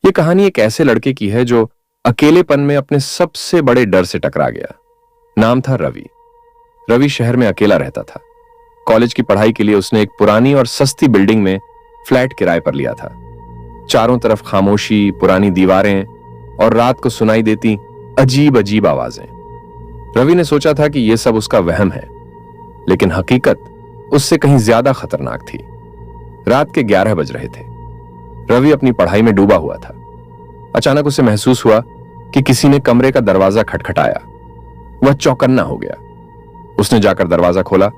ये कहानी एक ऐसे लड़के की है जो अकेलेपन में अपने सबसे बड़े डर से टकरा गया। नाम था रवि। रवि शहर में अकेला रहता था। कॉलेज की पढ़ाई के लिए उसने एक पुरानी और सस्ती बिल्डिंग में फ्लैट किराए पर लिया था। चारों तरफ खामोशी, पुरानी दीवारें और रात को सुनाई देती अजीब अजीब आवाजें। रवि ने सोचा था कि यह सब उसका वहम है, लेकिन हकीकत उससे कहीं ज्यादा खतरनाक थी। रात के 11 बज रहे थे। रवि अपनी पढ़ाई में डूबा हुआ था। अचानक उसे महसूस हुआ कि किसी ने कमरे का दरवाजा खटखटाया। वह चौकन्ना हो गया। उसने जाकर दरवाजा खोला,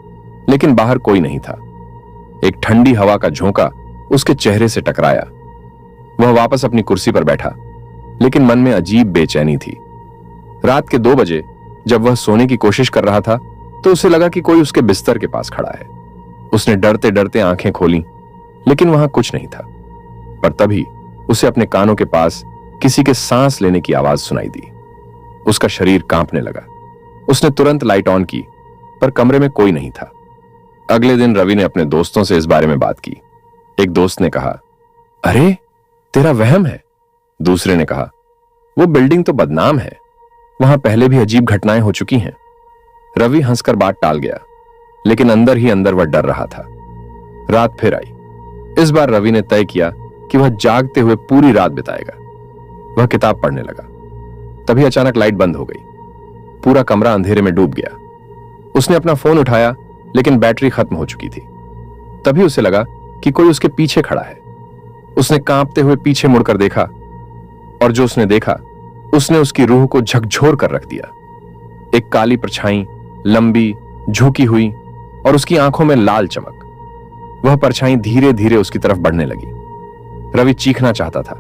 लेकिन बाहर कोई नहीं था। एक ठंडी हवा का झोंका उसके चेहरे से टकराया। वह वापस अपनी कुर्सी पर बैठा, लेकिन मन में अजीब बेचैनी थी। रात के 2 बजे जब वह सोने की कोशिश कर रहा था, तो उसे लगा कि कोई उसके बिस्तर के पास खड़ा है। उसने डरते डरते आंखें खोली, लेकिन वहां कुछ नहीं था। पर तभी उसे अपने कानों के पास किसी के सांस लेने की आवाज सुनाई दी। उसका शरीर कांपने लगा। उसने तुरंत लाइट ऑन की, पर कमरे में कोई नहीं था। अगले दिन रवि ने अपने दोस्तों से इस बारे में बात की। एक दोस्त ने कहा, अरे तेरा वहम है। दूसरे ने कहा, वो बिल्डिंग तो बदनाम है, वहां पहले भी अजीब घटनाएं हो चुकी हैं। रवि हंसकर बात टाल गया, लेकिन अंदर ही अंदर वह डर रहा था। रात फिर आई। इस बार रवि ने तय किया कि वह जागते हुए पूरी रात बिताएगा। वह किताब पढ़ने लगा। तभी अचानक लाइट बंद हो गई। पूरा कमरा अंधेरे में डूब गया। उसने अपना फोन उठाया, लेकिन बैटरी खत्म हो चुकी थी। तभी उसे लगा कि कोई उसके पीछे खड़ा है। उसने कांपते हुए पीछे मुड़कर देखा, और जो उसने देखा उसने उसकी रूह को झकझोर कर रख दिया। एक काली परछाई, लंबी, झुकी हुई, और उसकी आंखों में लाल चमक। वह परछाई धीरे धीरे उसकी तरफ बढ़ने लगी। रवि चीखना चाहता था,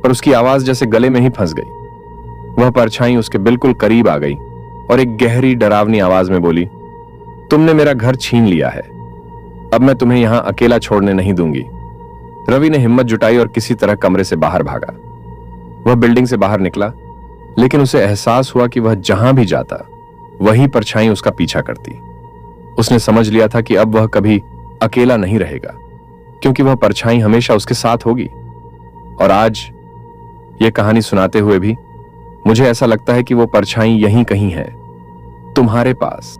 पर उसकी आवाज जैसे गले में ही फंस गई। वह परछाई उसके बिल्कुल करीब आ गई और एक गहरी डरावनी आवाज में बोली, तुमने मेरा घर छीन लिया है, अब मैं तुम्हें यहां अकेला छोड़ने नहीं दूंगी। रवि ने हिम्मत जुटाई और किसी तरह कमरे से बाहर भागा। वह बिल्डिंग से बाहर निकला, लेकिन उसे एहसास हुआ कि वह जहां भी जाता वही परछाई उसका पीछा करती। उसने समझ लिया था कि अब वह कभी अकेला नहीं रहेगा, क्योंकि वह परछाई हमेशा उसके साथ होगी। और आज यह कहानी सुनाते हुए भी मुझे ऐसा लगता है कि वो परछाई यहीं कहीं है, तुम्हारे पास।